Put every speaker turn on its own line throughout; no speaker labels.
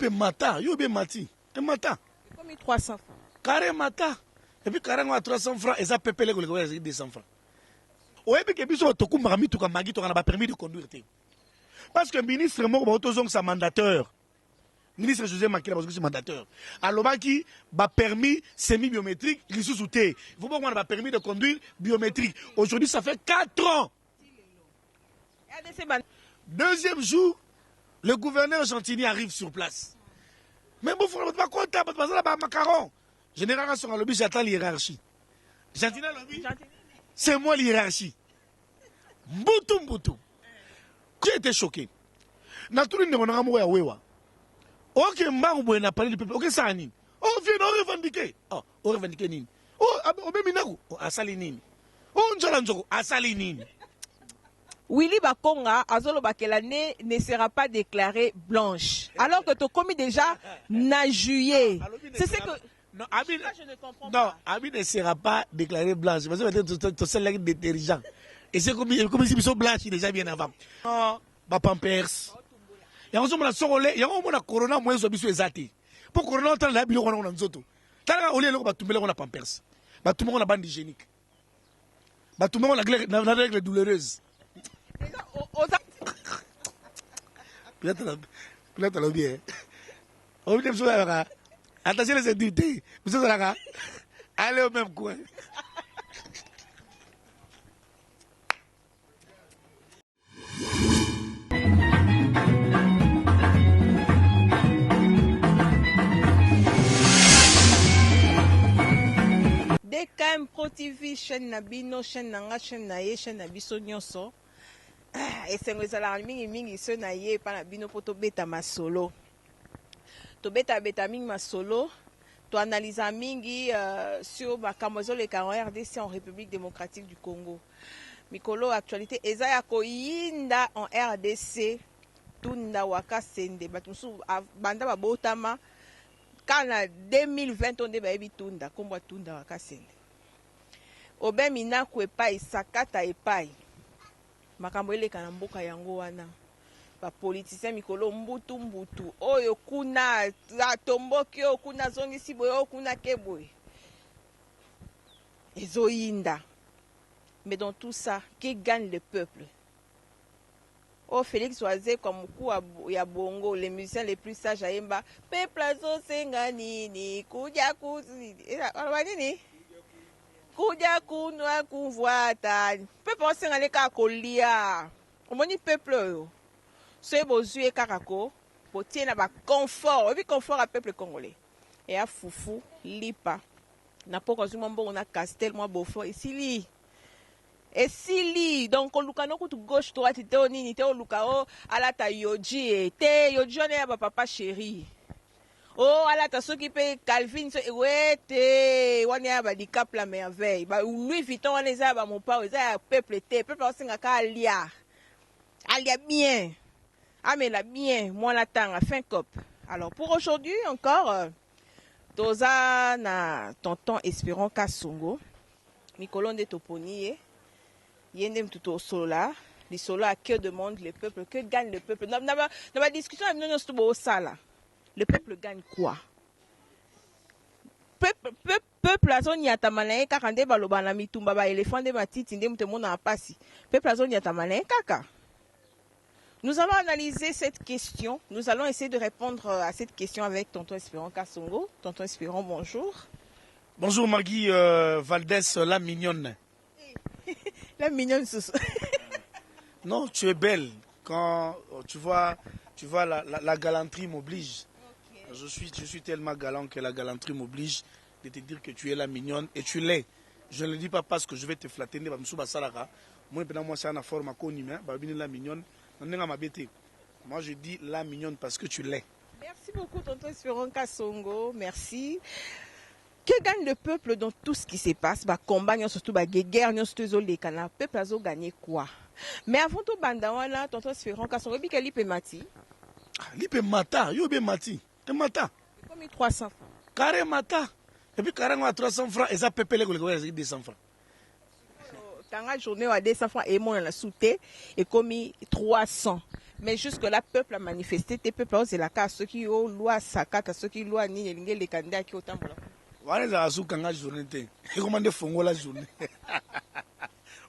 pe mata, yo be mati. Et mata.
Comme 300 francs.
Carré mata. Et puis carré à 300 francs et ça peut les 200 francs. Ouais, puis que biso to kumba mi to ka magi to na permis de conduire. Parce que le ministre moko ba sa mandateur. Ministre José Makila parce que c'est mandateur. Alors qui ba permis semi-biométrique, il sous il faut pas qu'on a permis de conduire biométrique. Aujourd'hui ça fait 4 ans. Deuxième jour, le gouverneur Gentini arrive sur place. Mais bon, il ne faut pas compter, parce que là, macaron. Général sur le lobby, j'attends l'hiérarchie. Gentini lobby, c'est moi l'hiérarchie. Mboutou. J'ai été choqué. Naturellement, on a un mot à Wewa. Ok, Mbarou n'a pas parlé du peuple. Ok, ça a nini. Oh, viens, on revendique. Oh, on revendique nini. Oh, Obeminaku, Asali nini. Oh, Njalanjoko, Asali nini.
Willy Bakonga, Azolo Bakela ne sera pas déclarée blanche. Alors que tu as commis déjà na juillet. C'est ce que.
Non, Abi,
je ne comprends pas.
Abi ne sera pas déclarée blanche. Parce que tu es celle détergent. Et c'est comme si ils sont blanches déjà bien avant. Non, ma pampers. Il y a un moment il y a un moment corona, moi, je suis exaté. Pour corona, on a la bilo, on a nzoto. Tant qu'on a tout le monde, on a pampers. Tout le monde a bande hygiénique. Tout le monde a la règle douloureuse. Peut-être le bien. On vient de là. Attention les sécurités. Vous êtes là. Allez au même coin.
DKM Pro TV, chaîne Nabino, chaîne Nanga, chaîne Naye, chaîne Nabiso Nyonso. Et c'est que mingi se na ye pa na bino poto beta masolo to beta mingi masolo to analyse mingi sur makambo le RDC en République démocratique du Congo. Mikolo actualité eza ya koyinda en RDC tunda waka sende batusu banda babotama kana 2020 onde ba bitunda komba tunda waka sende obe minaku epai sakata epai makambo eleka na mboka yango wana ba politicien mikolo mbutu oyo kuna tomboki oyo kuna zongisi boye oyo kuna keboye ezoyinda. Mais dans tout ça, qui gagne le peuple? Oh, Félix Oazé, comme coup ya bongo, les musiciens les plus sages à Yemba, peuple azo senganini, kuja kuzi, nini? Kuja kunwa kunvoata. Peuple on sengane ka kolia. Omoni peuple yo. Soye bozue kakako, potie na ba confort, et puis confort à peuple congolais. Et à Foufou, Lipa. Na poko zuma mbongo na Castel moi Beaufort ici li. Et si li donc on luka no kutu gauche droite te onini te oluka o alata yoji te yoji on ya papa chéri. Oh alata soki pe Calvin so wete wani ya ba dicap la merveille. Ba Louis Vuitton on les a ba mon pa za peuple on singa ka alia. Alia bien. Amela bien, moi la tanga fin cop. Alors pour aujourd'hui encore Toza na tonton Espérant Kasongo, Mikolon de Toponi, Yendem Tuto Sola, les sola à que demande le peuple, que gagne le peuple. Dans ma discussion, le peuple gagne quoi? Peuple a zone yatamane kakande balobana mitumba ba éléphant de matiti ndem te mona pasi. Peuple a zone yatamane kaka. Nous allons analyser cette question. Nous allons essayer de répondre à cette question avec Tonton Espérant Kasongo. Tonton Espérant, bonjour.
Bonjour Magui Valdez, la mignonne.
La mignonne, sous.
Non, tu es belle. Quand tu vois la galanterie m'oblige. Okay. Je suis tellement galant que la galanterie m'oblige de te dire que tu es la mignonne et tu l'es. Je ne le dis pas parce que je vais te flatter. Moi, c'est une forme la mignonne. Moi, je dis la mignonne parce que tu l'es.
Merci beaucoup, Tonton Espérant Kasongo. Merci. Que gagne le peuple dans tout ce qui se passe? Combat, surtout guerre, surtout les canards. Le peuple a gagné quoi? Mais avant tout, Bandawana, Tonton Espérant Kasongo, il y a l'IP Mati.
L'IP Mata, il y a Mati. Et Mata.
Comme 300 francs.
Carré Mata. Et puis carré à 300 francs, et ça peut payer les 200 francs.
Tanga journée à 200 francs et moi la souté et commis 300. Mais jusque-là, le peuple a manifesté, le peuple a osé la casse, ceux qui ont loi sakata, ceux qui ont loi ni les candidats qui ont tant de
voilà, ça a souka la journée. Et comment de fongo la journée?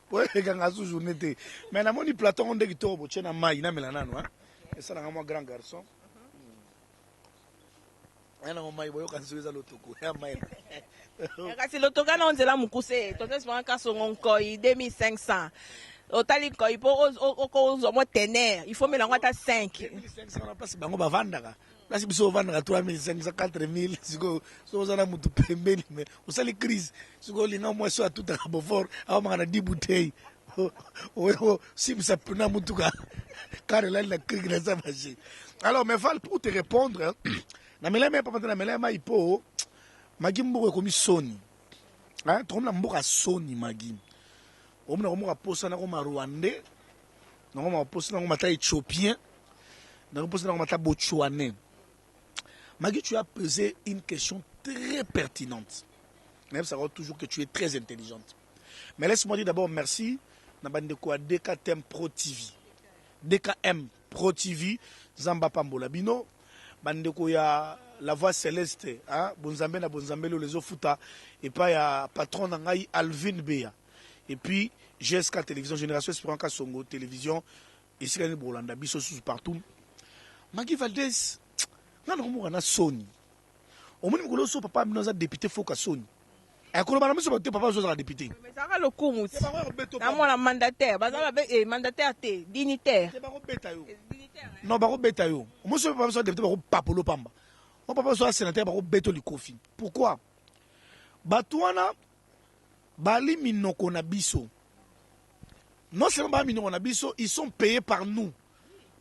Ouais, quand on a sous journée. Mais na moni plateau on dit que tu as besoin de maï, na melana no. Et ça, on a un grand garçon. On a un maï, boyo quand c'est ça l'otoko. Un maï.
Kasi l'otoko na on dit la mukuse, toi c'est un cas sur un koi 2500. Otali koi pour au moins tener, il faut mettre en à 5.
2500 on a place bango ba vandaka. Place biso vandaka 3500 4000 siko so za na mutu pembeni mais on sali crise. Siko linga moi so tout à Beaufort, a mangana 10 bouteilles. Si ça peut na mutu ka car là la crise na ça marcher. Alors mais Val pour te répondre, na melema papa na melema ipo Magi mboka komi Sony. Hein, tout na mboka Sony Magi. On a un poste na koma Rwandais, na koma poste na koma ta Éthiopien, na poste na koma ta Botswanais. Magi, tu as posé une question très pertinente. Même ça toujours que tu es très intelligente. Mais laisse-moi dire d'abord merci na bande ko DKM Pro TV. DKM Pro TV Zamba Pambola Bino bande ko ya La Voix Céleste, hein, Bonzambe na Bonzambe les ofuta et pas ya patron na ngai Alvin Beya. Et puis, GSK Télévision, Génération Espérant Kassongo Télévision, ici, il y a Bolanda, Bissosus partout. Magi Valdez, on a Sony. On m'a dit que papa a député Foka Sony. Et quand on a dit que papa a député.
Mais ça va le coup, c'est un mandataire, mandataire, dignitaire.
Non, baro beta yo. Moi, je ne pas député baro papolo pamba. Mon papa soit sénateur baro beto likofi. Pourquoi? Batouana. Bali minoko na biso. Non seulement bali minoko na biso, ils sont payés par nous.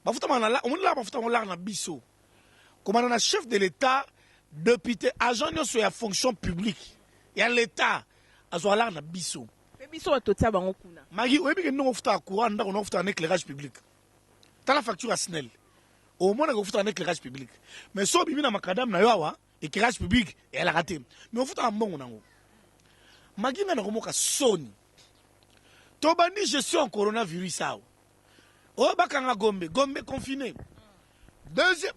Bafuta manala, on là bafuta manala na biso. Comme on a chef de l'État, député, agent de la fonction publique. Il y a l'État, à ce là na biso.
Mais biso a tout ça bango kuna.
Magi, oui que nous on futa courant, on futa un éclairage public. T'as la facture à Snell. Au moins on futa un éclairage public. Mais so bibi na makadam na yawa, éclairage public, et elle a raté. Mais on futa un bon nango. Magina na komoka Sony. Tobandi gestion coronavirus sao. O bakanga Gombe confiné.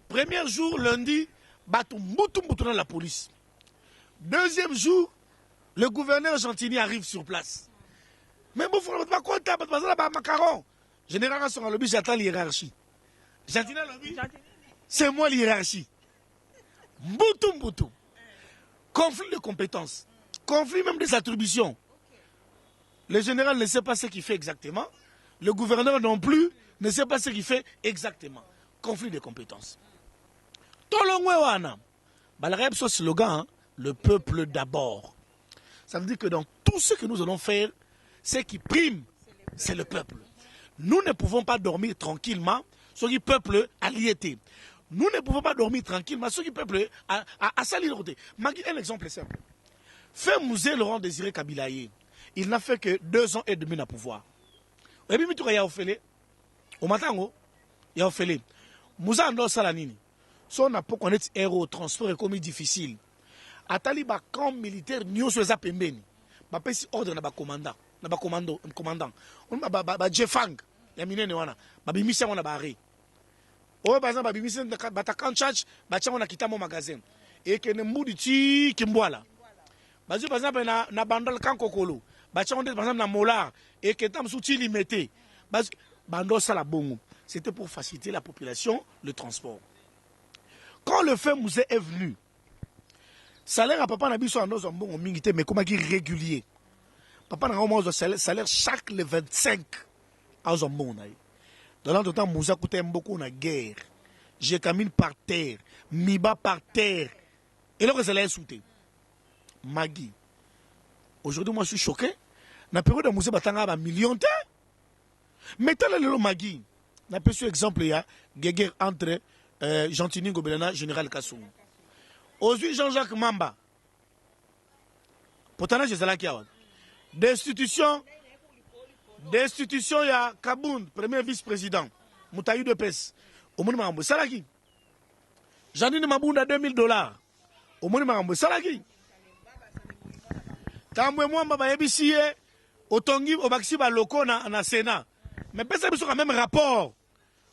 Premier jour lundi, batu mbutu dans la police. Deuxième jour, le gouverneur Gentini arrive sur place. Mais bon, faut pas compter parce que là macaron. Général son lobby j'attends l'hiérarchie. Gentini lobby. C'est moi l'hiérarchie. Mbutu. Conflit de compétences. Conflit même des attributions. Le général ne sait pas ce qu'il fait exactement. Le gouverneur non plus ne sait pas ce qu'il fait exactement. Conflit de compétences. Ce slogan, le peuple d'abord. Ça veut dire que dans tout ce que nous allons faire, ce qui prime, c'est le peuple. Nous ne pouvons pas dormir tranquillement, ce qui peuple a liété. Nous ne pouvons pas dormir tranquillement, ce qui peuple a salir. Un exemple simple. Fait Mouzé Laurent Désiré Kabilaye, il n'a fait que 2 ans et demi à pouvoir. Et puis, il y a fait, au matin, il y a fait, Moussa Ando Salanini, son apport connaître héros, transport est comme difficile. Atali ba camp militaire, nous sommes à Pembeni. Ba pesi ordre na ba commandant, commandant. On ba Jeffang, ya minene wana, ba bimisa wana ba re. O ba ba bimisa ba ta kan charge, ba cha wana kitamo magasin. Et que ne mbudi ti kimbwala. Bazu par exemple na bandol kankokolo bacha on par exemple na molar et que tam souti limité bando sala bongo c'était pour faciliter la population le transport. Quand le fait Mouzé est venu salaire à papa na biso ando bongo mingité mais comment qui régulier papa na mo salaire chaque le 25 à bongo na dans l'entretemps Mouzé coûtait beaucoup na guerre j'ai camine par terre miba par terre et là que ça l'a insulté. Magui. Aujourd'hui, moi, je suis choqué. Dans la période de Moussé Batanga, il y a millions de. Mais tel est le Magui. On a un exemple, il y a guerre entre Gentini Gobelana et Général Kassou. Aujourd'hui, Jean-Jacques Mamba. Pourtant, je suis là qui a. D'institution, il y a Kaboun, premier vice-président. Moutaï de Pes. Au monde Mambo. Salaki. Janine Mabounda $2000. Au monde Mambo. Salaki. Tambwe mwamba ba yebisi otongi obakisi ba loko na Sénat. Mais pesa biso quand même rapport.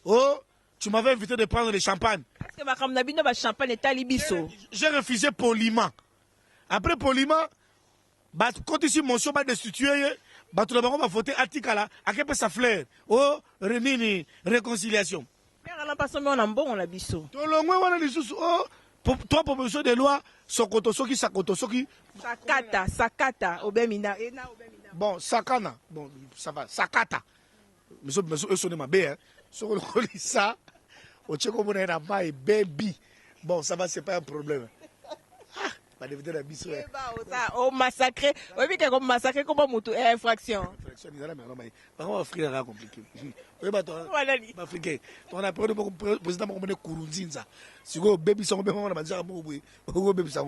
Oh, Tu m'avais invité de prendre le champagne.
Parce que ma camnabino ba champagne est à Libiso.
J'ai refusé poliment. Après poliment, quand ici motion va destituer, tout le monde va voter Atikala, à quel sa fleur. Oh, renini, réconciliation.
Mais on a pas on a bon on a biso.
Tout le monde va les sous. Oh, trois propositions de loi, Sokoto Soki, Sakoto Soki.
Sakata, Obemina.
Bon, Sakana, bon, ça va, Sakata. Mais eux sont ma bête, hein. Sur le ça, au Tchèque, on a un baby. Bon, ça va, c'est pas un problème. Ah, la biso.
Oh, massacré. Oui, mais comme massacré, comme moto, infraction.
Infraction, ils ont mais par contre, Afrique est compliqué. Oui, bah, toi, Africain, on a pris le président, on a Kurunzinza. Si vous baby, sont bien, on a dit, oh, baby, ça,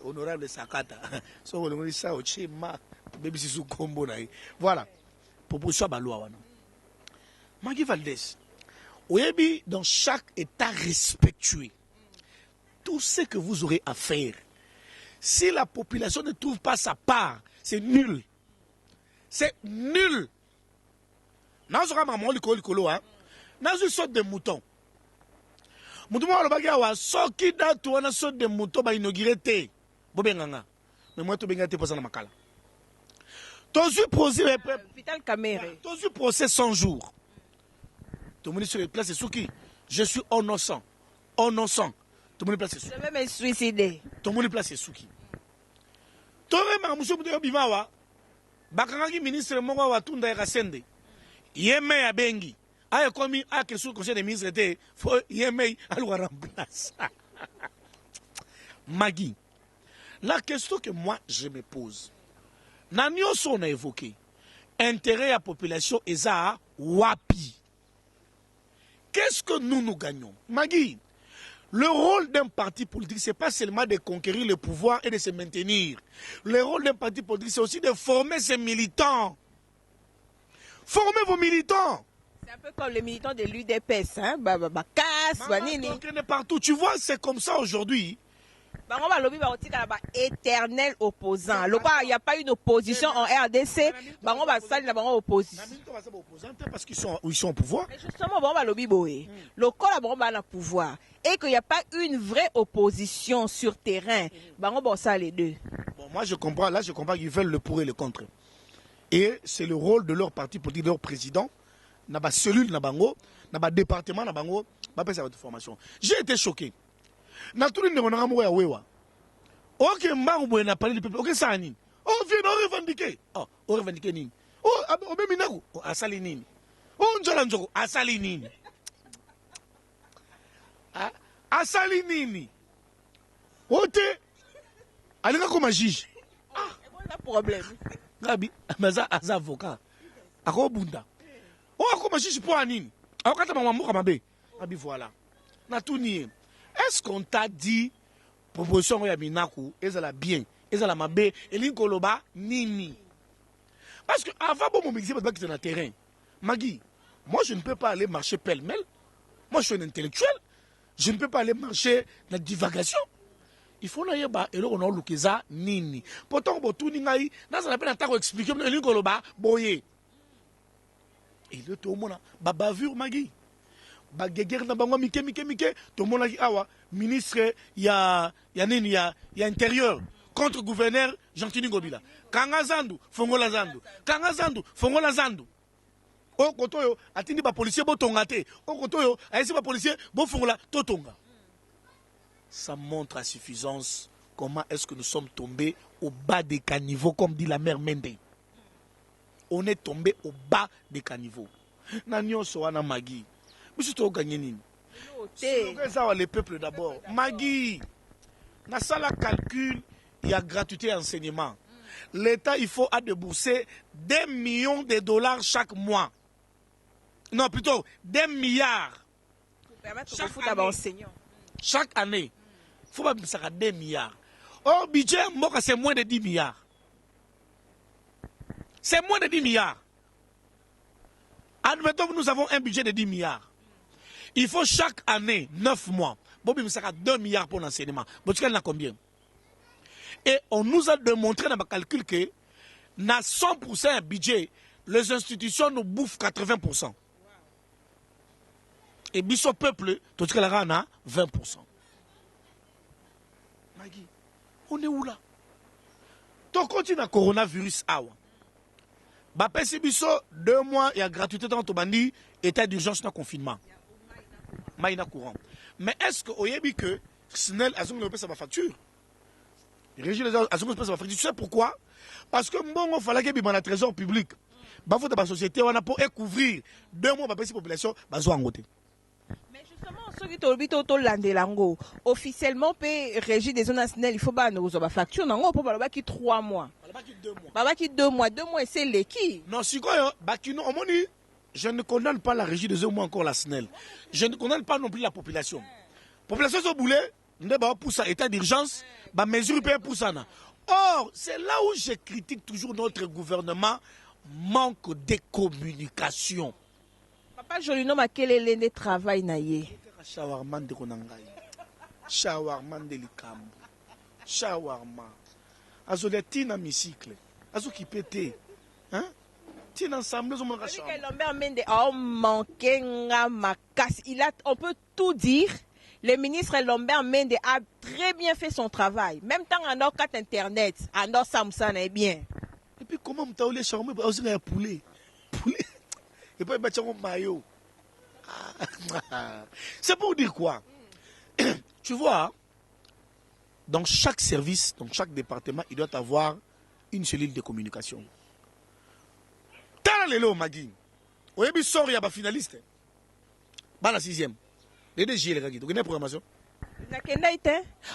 honorable Sakata. So, on a dit ça au Tchèque, baby, c'est sous combo. Voilà. Proposition à loi. Magui Valdez, Oyebi, dans chaque État respectueux, tout ce que vous aurez à faire, si la population ne trouve pas sa part, c'est nul. C'est nul. Nous avons un peu une sorte de mouton. Mouton, qui date une sorte de mouton, va inaugurer. Mais moi, tu vas pour ça dans ma cala.
Vital Caméré.
Tu procès 100 jours. Tout le monde sur les places, c'est Souki. Je suis innocent. Innocent. Tout le monde place, c'est Souki.
Je vais me suicider.
Tout le monde place, c'est Souki. Tout le monde, monsieur Boudé Bimawa, Bakangaki ministre Mongo Watunda Rasende. Yeme à Bengi. Aïe, comme il a que sous le conseil des ministres était, faut Yeme à le remplacer. Magui, la question que moi je me pose, Nanyoso on a évoqué, intérêt à la population et ça wapi. Qu'est-ce que nous gagnons? Magui, le rôle d'un parti politique, ce n'est pas seulement de conquérir le pouvoir et de se maintenir. Le rôle d'un parti politique, c'est aussi de former ses militants. Formez vos militants.
C'est un peu comme les militants de l'UDPS, hein? Casse, Banini.
Partout. Tu vois, c'est comme ça aujourd'hui.
Éternel opposant. Il n'y a pas une opposition en RDC. Opposition.
Parce qu'ils sont au pouvoir.
Mais justement, le corps a pouvoir. Et qu'il n'y a pas une vraie opposition sur terrain. Les deux.
Bon, moi, je comprends. Là, je comprends qu'ils veulent le pour et le contre. Et c'est le rôle de leur parti politique, de leur président. N'a pas cellule, n'a pas département, n'a pas formation. J'ai été choqué. Na tout le monde a dit wewa. Ok, mangou n'a pas le peuple. Ok, ça ni. Oh, viens, on revendique. Oh, on revendique ni. Oh, obeminaku. Oh, asali ni. Oh, njolanjoko. Asali ni. Ah, asali ni. Ote. Alinga comme juge.
Ah, c'est un problème.
Gabi, mais as avocat. Ako bunda. Oh, comme juge pour anine. Alors quand maman mouka mabe. Gabi voilà. Na tout ni. Est-ce qu'on t'a dit proposition ya Minaku, ezala bien, ezala mabe, elin koloba nini? Parce que avant bon mon parce que c'est dans le terrain. Magui, moi je ne peux pas aller marcher pêle-mêle. Moi je suis un intellectuel. Je ne peux pas aller marcher dans la divagation. Il faut naïe ba et là on a lukeza nini. Pourtant bon tout ningai, dans ça appelle attaque expliquer elin koloba boye. Et le tout mona ba bavure Magui. Bageger na bango mike to mona ki awa ministre ya intérieur contre gouverneur Jean-Tini Ngobila Kangazandu fongola zandu o kotoyo atindi ba policier botonga te o kotoyo aisi ba policier bo fongola totonga. Ça montre à suffisance comment est-ce que nous sommes tombés au bas des caniveaux comme dit la mère Mende. On est tombé au bas des caniveaux. Nanyo soana Magui. Monsieur tu as gagné nini? Les peuples d'abord. Magui, dans ça la calcul, il y a gratuité enseignement. L'État, il faut débourser des millions de dollars chaque mois. Non, plutôt des milliards.
Pour permettre aux enseignants.
Chaque année, il faut pas ça des milliards. Or, budget, c'est moins de 10 milliards. C'est moins de 10 milliards. Admettons que nous avons un budget de 10 milliards. Il faut chaque année, 9 mois, Bobby ça 2 milliards pour l'enseignement. Botskel n'a combien? Et on nous a démontré dans le calcul que, dans 100% budget, les institutions nous bouffent 80%. Et biso peuple, tout ce que la a 20%. Magui, on est où là? Donc, continue à coronavirus. Bah, pèse biso 2 mois, il y a gratuité dans ton bandi, état d'urgence dans confinement. Maïna courant. Mais est-ce que, vous savez que SNEL a sa facture? Les régions a sa facture. Tu sais pourquoi? Parce que bon, il fallait qu'il y ait un trésor public. Bah, faut que la société, on a pour couvrir 2 mois, bah, la population, bah, soit en côté.
Mais justement, ceux qui ont officiellement payé régie des zones nationales, il faut pas nous avoir facture. Non, on peut pas 3 mois. Baba qui 2 mois. 2 mois, c'est l'équipe.
Non, si quoi, je ne condamne pas la régie des zones encore la SNEL. Je ne condamne pas non plus la population. La population est au boulet, pour ça, état d'urgence, mesure pour ça. Or, c'est là où je critique toujours notre gouvernement, manque de communication.
Papa Jolino Makelele ne travail na ye.
Shawarma de konangai. Shawarma de likambo. Shawarma. Azo de tina micycle. Azo qui pété. Hein? Tina ensemble nous on shawarma.
Lambert Mende a manqué nga makas. On peut tout dire. Le ministre Lambert Mende a très bien fait son travail. Même temps en or 4 internet, en or Samsung est bien.
Et puis comment m'taoulé shawarma aussi un poulet. Poulet. Et puis il y a un maillot. C'est pour dire quoi? Tu vois, dans chaque service, dans chaque département, il doit avoir une cellule de communication. T'as le Magui. Au début, il y a un finaliste. Bah, la 6e. Les DG, les gars, tu connais la programmation?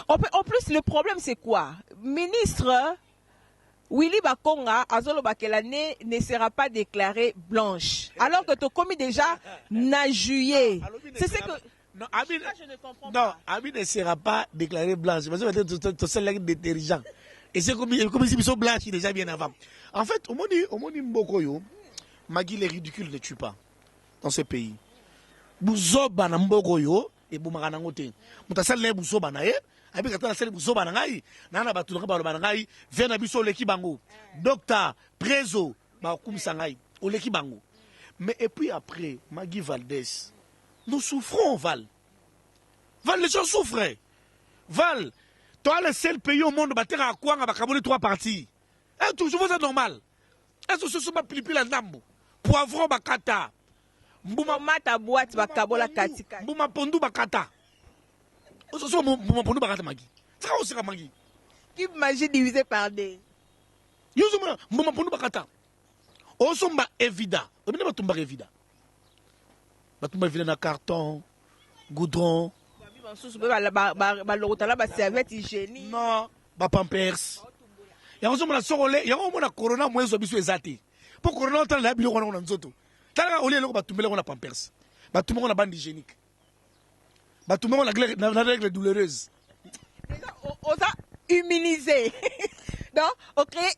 En plus, le problème, c'est quoi? Ministre Willy Bakonga, Azolo Bakelane ne sera pas déclarée blanche. Alors que tu as commis déjà en juillet. C'est ce que.
Non, je ne comprends pas. Non, Abi ne sera pas déclarée blanche. Parce que tu es seul détergent. Et c'est comme si ils sont blanches déjà bien avant. En fait, au monde Mbokoyo, Magui, les ridicules ne tuent pas dans ce pays. Bouzoba na Mbokoyo et Boumaranangote. Moutasal ne Bouzoba na ye. Abi katana sel Bouzoba na ngai. Nana batulaka ba ngai. Vena biso leki bango. Docteur, Prezo, ba kumsangai. O leki bango. Mais et puis après, Magui Valdès. Nous souffrons, Val. Val, les gens souffrent. Val, toi, le seul pays au monde, à quoi on va caboler 3 parties. Est-ce toujours c'est normal? Est-ce que ce sont pas pilipi la nambo? Poivron bakata.
Mbouma ta boîte bakabola katika.
Mbouma pondu bakata. Ce sont mbouma pondu bakata magi. C'est quoi aussi magi?
Qui magie divisé par des.
Yuzuma mbouma pondu bakata. Osomba évident. On ne va pas évident. Batumba vile na carton, goudron.
Serviette hygiénique.
Non, ba pampers. Ya on la sorole, ya on na corona mwezo biso ezati. Pour corona on tala biloko na nzoto. Tala ole loko batumbele na pampers. Batumba na bande hygiénique. Batumba na règle douloureuse.
On a immunisé. Non, on crée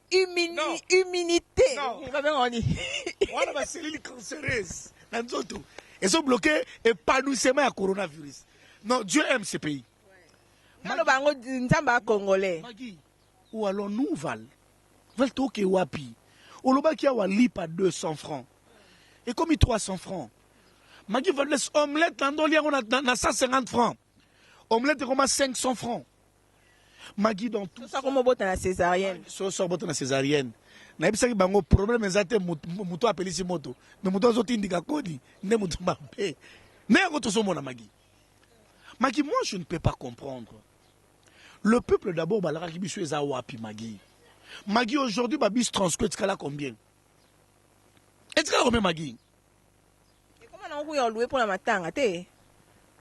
immunité.
On a ma cellule cancéreuse na nzoto. Ils sont bloqués épanouissement à coronavirus. Non, Dieu aime ce pays. Magui, où allons-nous, Val? Val toke wapi. Oloba qui a walip à 200 francs. Et comme 300 francs. Magui va laisser omelette on a 150 francs. Omelette comme 500 francs. Magui dans tout
ça. Comment botte la césarienne?
Ça botte la césarienne. Na ebisaki bango problème ezate muto apelisi moto mais muto azotindika kodi ne muto mabe ne ngoto somona Magui. Magui, moi je ne peux pas comprendre. Le peuple d'abord balara ki biso eza wapi Magui. Magui aujourd'hui babis transcrit kala combien? Est-ce que combien Magui?
Et comment on va louer pour la matanga té?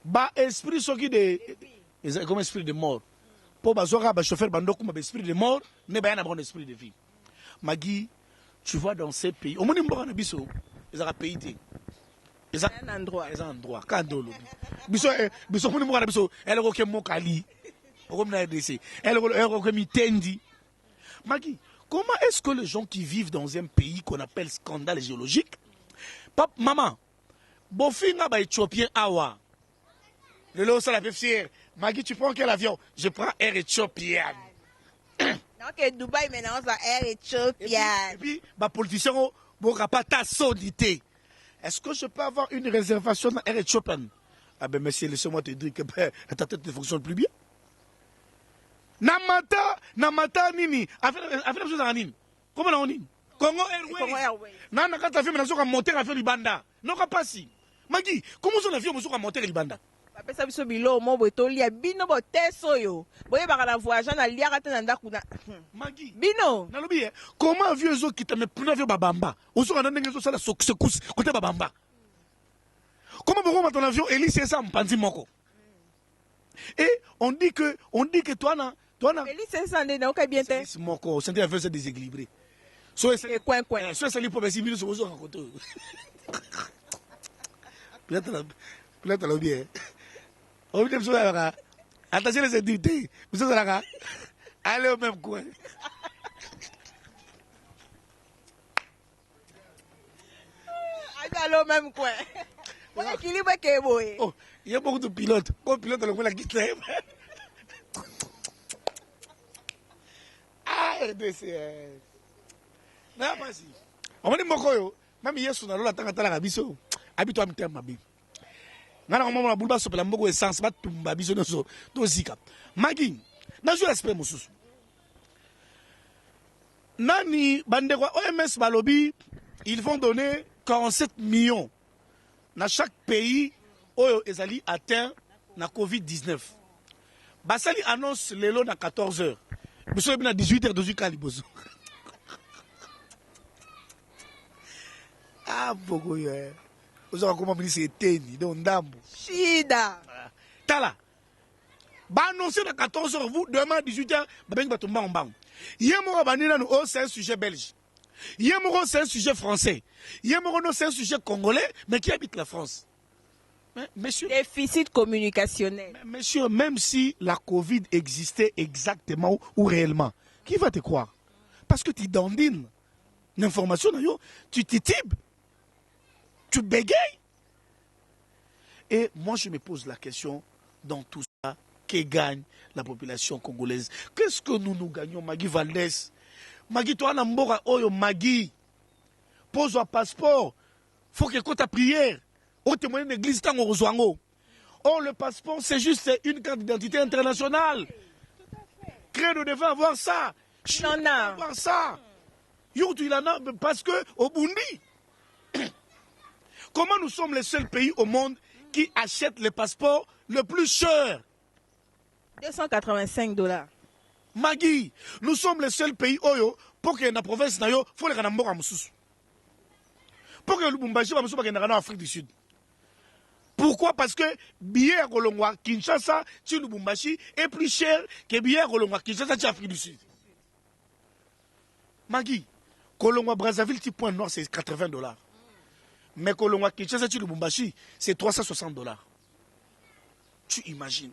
Ba esprit soki de comme esprit de mort. Pour bazoka ba chauffeur bandoko ba esprit de mort ne ba na bon esprit de vie. Magui, tu vois dans ces pays, au moins ils ont un pays. Ils ont un endroit. Ils ont un endroit. Quand on biso elle est mon Kali. Elle est Tendi. Magui, comment est-ce que les gens qui vivent dans un pays qu'on appelle scandale géologique, papa, maman, bofinga ba éthiopien awa. Le lot ça la fait fier. Magui, tu prends quel avion? Je prends Air Éthiopienne.
Ok, Dubaï maintenant, ça Air Éthiopienne.
Et puis, ma politicien, n'aura pas ta solidité. Est-ce que je peux avoir une réservation dans Air Éthiopienne? Ah ben monsieur, laissez-moi te dire que ta tête ne fonctionne plus bien. Namata nini. Affaire chose à nini. Comment on dit? Congo Airways. Nana quand tu fait un moteur à faire du banda. Non pas si. Magui, comment on a fait un moteur à Libanda?
Apesa biso bilo mo botolia bino boteso yo. Boye baka na voyage na liaka te na ndaku na.
Magui.
Bino.
Na lobi comment vieux zo qui te met pneu avec babamba. Ozo na ndenge zo sala secousse côté babamba. Comment pourquoi ton avion Eli c'est ça mpanzi moko. Et on dit que toi na
Eli c'est ça ndé na oka bien te.
C'est moko, c'est un peu déséquilibré. So c'est
coin.
So c'est li pour basi bino so ozo en côté. Peut-être la bien. On dit que attention les sécurités. Vous êtes allez au même coin.
Allez au même coin. On équilibre que boy.
Oh, il y a beaucoup de pilotes. Comme pilote le coin la quitte. Ah, RDC. Non, pas si. On va dire moko même hier sur la tanga tala biso. Habito am terme mabi. Ngana mama na bulba sopela mboko essence ba tumba biso no so to zika. Magi, na jo respect mususu. Nani bandeko OMS balobi, ils vont donner 47 millions dans chaque pays où ezali atteint na Covid-19. Basali annonce lelo na 14h. Biso na 18h dozu kalibozo. Ah boko ye. Vous avez comment ministre Teni, donc Ndambo.
Shida.
Tala. Ba annoncé à 14h, vous, demain à 18h, bah va tomber en bas. Yemoro Banina, c'est un sujet belge. Yemoro, c'est un sujet français. Yemoro, c'est un sujet congolais, mais qui habite la France. Mais, monsieur.
Déficit communicationnel.
Mais, monsieur, même si la Covid existait exactement ou réellement, qui va te croire? Parce que tu dandines l'information, tu titibes. Tu bégayes. Et moi, je me pose la question, dans tout ça, que gagne la population congolaise? Qu'est-ce que nous gagnons, Magui Valdez? Magui, toi, Nambora, Oyo, Magui, pose un passeport. Faut que tu ta prière. Au témoin de l'église, oh, le passeport, c'est juste une carte d'identité internationale. Credo devait avoir ça.
Non, non.
Avoir ça. Yo, tu en as parce que, au Burundi, comment nous sommes les seuls pays au monde qui achètent les passeports le plus cher?
$285.
Magui, nous sommes les seuls pays oyo pour que la province nayo faut les ranambo à Moussous. Pour que le Lubumbashi va en Afrique du Sud. Pourquoi? Parce que billet à Kolongwa Kinshasa, chez Lubumbashi est plus cher que billet à Kolongwa Kinshasa, chez Afrique du Sud. Magui, Kolongwa Brazzaville, petit point nord, c'est $80. Mais Kolongwa Kinshasa, chez Lubumbashi, c'est $360. Tu imagines?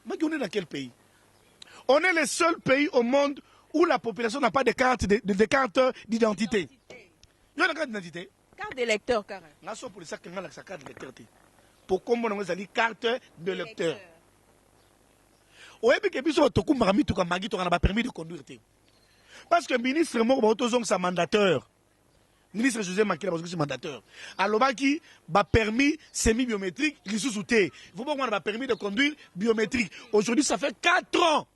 Magui, on est dans quel pays? On est le seul pays au monde où la population n'a pas de carte d'identité. Il y a une carte d'identité.
Carte d'électeur, carrément.
Pour ça, qu'il y a sa carte d'électeur. Pour comment on a dit carte de lecteur. Parce que le ministre Moko sa mandateur. Ministre José Makila c'est mandateur. Alors qui a permis semi-biométrique, il faut pas qu'on a permis de conduire biométrique. Aujourd'hui, ça fait 4 ans.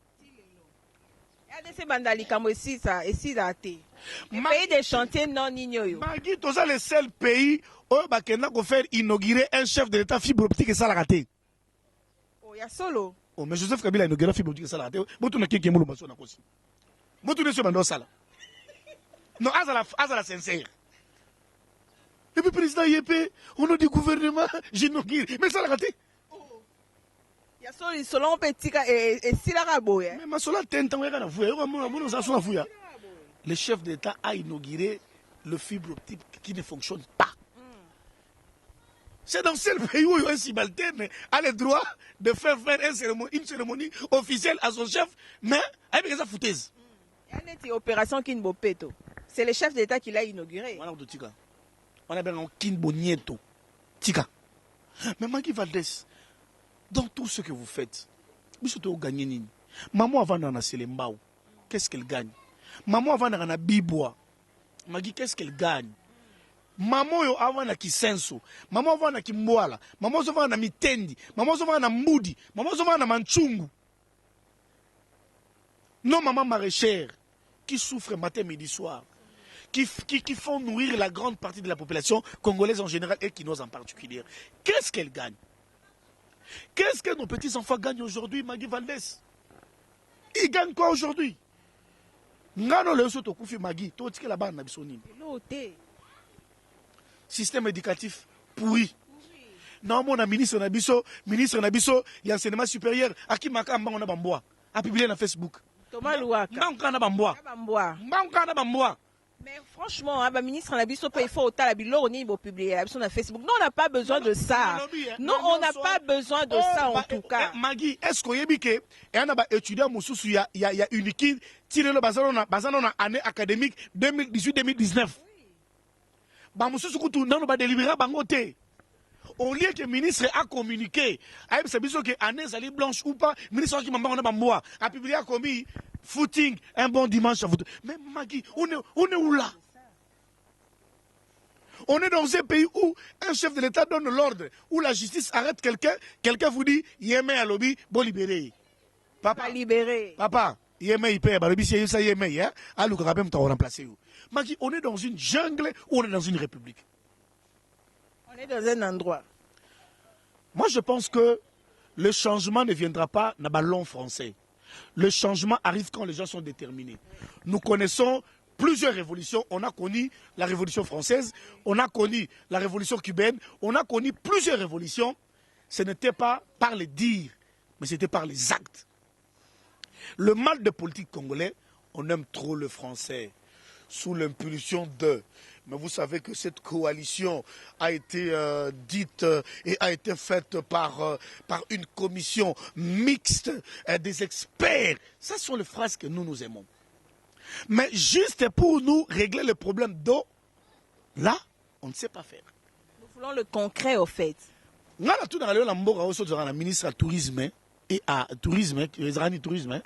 Le pays des chantiers non ignorés.
Magui, tu es le seul pays où on va faire inaugurer un chef de l'État fibre optique et ça l'a raté.
Oh, il y a solo.
Oh, mais Joseph Kabila a inauguré fibre optique et ça l'a raté. Moi, tu n'as qu'un mot de ma aussi. Moi, tu n'es pas ça. Non, Azala sincère. Et puis, président Yépé, au nom du gouvernement, j'inaugure. Mais ça l'a raté.
Il y a solo, selon petit et si la raboye.
Mais ma sola tente, le chef d'État a inauguré le fibre optique qui ne fonctionne pas. C'est dans le seul pays où un subalterne a le droit de faire une cérémonie officielle à son chef, mais avec des foutaises.
Il y a une opération Kinbopeto. C'est le chef d'État qui l'a inauguré.
On a bien un Kinbonieto. Tika. Mais Magui Valdez, dans tout ce que vous faites, vous gagnez. Maman avant d'en Selembao, qu'est-ce qu'elle gagne? Maman avant d'en Bibois, Magui, qu'est-ce qu'elle gagne? Maman yo avant na Kisenso, maman avant na Kimboala, maman avant na Mitendi, maman avant na Mbudi, maman avant na Manchungu. Non, maman maraîchère qui souffrent matin, midi, soir, qui font nourrir la grande partie de la population congolaise en général et qui nous en particulier. Qu'est-ce qu'elle gagne? Qu'est-ce que nos petits-enfants gagnent aujourd'hui, Magui Valdès? Ils gagnent quoi aujourd'hui? Ngano le soto kufi Magui, to tike la bande na bisoni. Système éducatif pourri. Non, mon ministre Nabiso, il y a enseignement supérieur, à qui m'a na bamboa, a publié dans Facebook.
Thomas Louaka. Mais franchement, le ministre Nabiso il faut autant la bilo on y publier sur Facebook. Non, on n'a pas besoin de ça. Non, on n'a pas besoin de ça en tout cas.
Magui, est-ce qu'on y a que et on a étudié il y a unique tiré le bazar année académique 2018-2019. Bah monsieur Soukou non va délibérer bangoté. Au lieu que le ministre a communiqué, il s'est dit que année elle est blanche ou pas, le ministre qui m'a moi a publié a commis footing un bon dimanche à foot. Mais Magui, on est où là? On est dans un pays où un chef de l'État donne l'ordre, où la justice arrête quelqu'un vous dit Yémen à lobby, bon libéré.
Papa libéré.
Papa, Yémen il paye, lobby c'est ça Yémen, hein? Alors que Rabem t'a remplacé. Magui, on est dans une jungle ou on est dans une république?
On est dans un endroit.
Moi, je pense que le changement ne viendra pas dans le ballon français. Le changement arrive quand les gens sont déterminés. Nous connaissons plusieurs révolutions. On a connu la révolution française, on a connu la révolution cubaine, on a connu plusieurs révolutions. Ce n'était pas par les dires, mais c'était par les actes. Le mal de politique congolais, on aime trop le français. Sous l'impulsion de... Mais vous savez que cette coalition a été dite et a été faite par une commission mixte des experts. Ce sont les phrases que nous aimons. Mais juste pour nous régler le problème d'eau, là, on ne sait pas faire.
Nous voulons le concret au fait.
Nous avons tout dans le ministre du Tourisme et à Tourisme, Tourisme.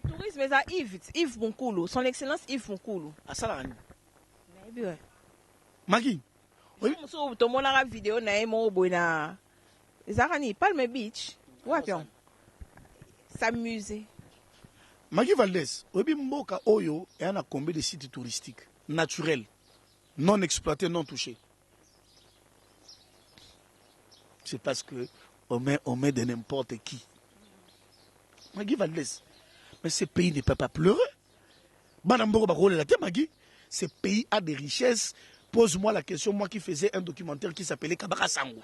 Tourisme, c'est Yves Bonkoulou, son excellence Yves Bonkoulou.
À Salarani.
Oui.
Magui.
Oui. Tu as la vidéo na Zarani, Palme Beach. Ouais, bien. S'amuser.
Magui Valdès, Obi Mboka Oyo est un combien de sites touristiques naturels, non exploités, non touchés. C'est parce que on met de n'importe qui. Magui Valdès. Mais ce pays ne peut pas pleurer. Ce pays a des richesses. Pose-moi la question, moi qui faisais un documentaire qui s'appelait Kabaka Sango.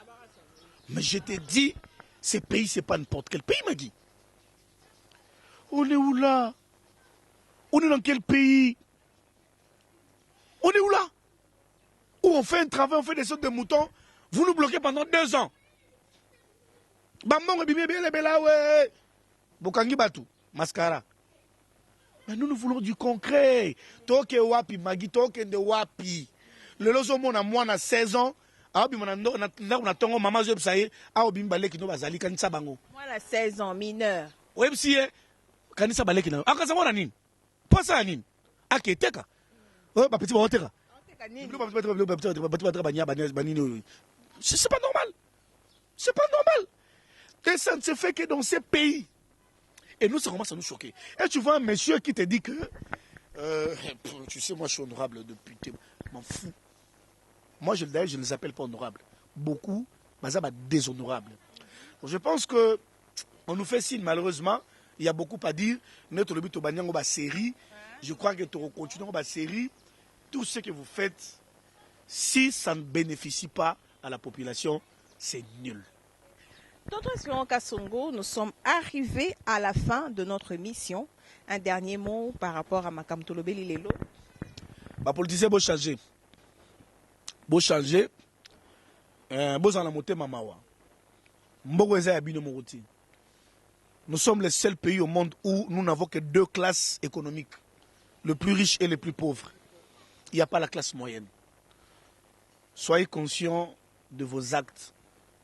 Mais je te dis, ce pays, ce n'est pas n'importe quel pays, Magui. On est où là? On est dans quel pays? On est où là? Où on fait un travail, on fait des sortes de moutons. Vous nous bloquez pendant 2 ans. Bokangi Batou, Mascara. Mais nous voulons du concret. Toke wapi, Magui, toke de wapi. Le lozo mon a moi na 16 ans. Aobi mon na tongo maman je psaye. Aobi mbale ki no bazali kanisa bango.
Moi na 16 ans, mineur.
Oui, si kanisa bale ki na. Akasa mona nini? Posa nini? Aketeka. Oh, ba petit ba oteka. C'est pas normal. C'est pas normal. Et ça ne se fait que dans ces pays. Et nous, ça commence à nous choquer. Et tu vois un monsieur qui te dit que... tu sais, moi, je suis honorable depuis... Je m'en fous. Moi, je ne les appelle pas honorables. Beaucoup, mais ça va déshonorable. Donc, je pense que on nous fait signe, malheureusement. Il y a beaucoup à dire. Notre but, c'est série. Je crois que tu continues la série. Tout ce que vous faites, si ça ne bénéficie pas à la population, c'est nul.
Tonton Espérant Kassongo, nous sommes arrivés à la fin de notre mission. Un dernier mot par rapport à Makam Tolobeli Lelo.
Les politiciens vont changer. Vont changer. Vont en monter Mamawa. Nous sommes les seuls pays au monde où nous n'avons que 2 classes économiques. Le plus riche et le plus pauvre. Il n'y a pas la classe moyenne. Soyez conscients de vos actes.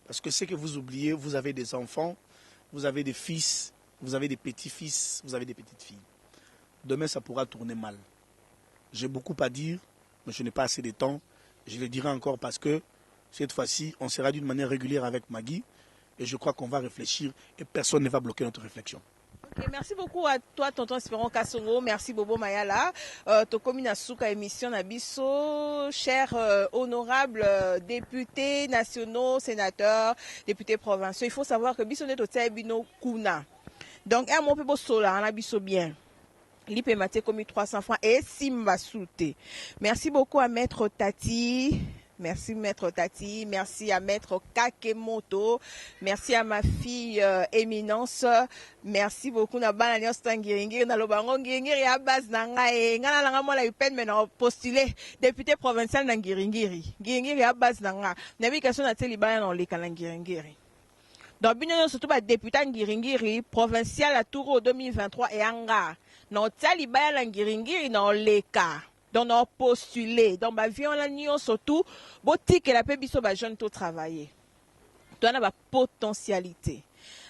Parce que ce que vous oubliez, vous avez des enfants, vous avez des fils, vous avez des petits-fils, vous avez des petites-filles. Demain, ça pourra tourner mal. J'ai beaucoup à dire, mais je n'ai pas assez de temps. Je le dirai encore parce que cette fois-ci, on sera d'une manière régulière avec Magui et je crois qu'on va réfléchir et personne ne va bloquer notre réflexion.
Okay, merci beaucoup à toi, tonton Espérant Kassongo. Merci Bobo Mayala. Tokomi na suka émission na biso, chers honorables députés nationaux, sénateurs, députés provinciaux. Il faut savoir que biso net otia bino kuna. Donc un mot peu sola na biso bien. Lipe maté commis 300 francs et simba souté. Merci beaucoup à Maître Tati. Merci Maître Tati, merci à Maître Kakemoto, merci à ma fille Éminence, merci beaucoup na bana nyos tangiringi na lobango ngingiri ya base na ngai ngana langa mola yupen mena postuler député provincial na ngingiri ya base na nga na bikaso na teli bana na leka na ngingiri. Donc bino surtout ba député ngingiri provincial à Touro 2023 et anga na tali bana na ngingiri na leka. Donc, on a postulé. Donc, ma vie, on a surtout, boutique et la pébiso, bah, jeune, tout travailler. Donc, on a potentialité.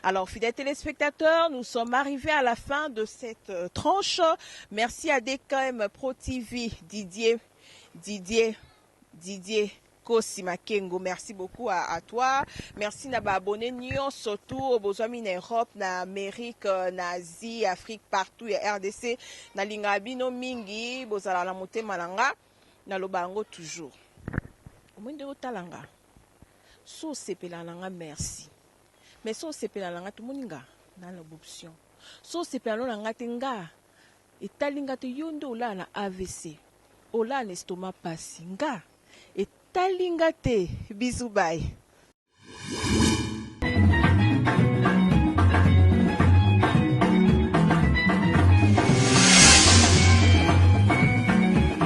Alors, fidèles téléspectateurs, nous sommes arrivés à la fin de cette tranche. Merci à DKM Pro TV, Didier Kosima Kengo, merci beaucoup à toi. Merci na ba abonné Nyon surtout au besoin en Europe, na Amérique, na Asie, Afrique partout et RDC na lingabino mingi bozala la moté malanga na lobango toujours. Au moins de otalanga. So sepela langa merci. Mais so sepela langa tout moninga na l'option. So sepela langa tenga et talinga te yondo la na AVC. Ola na estomac passi nga. Talingate, bisous bye.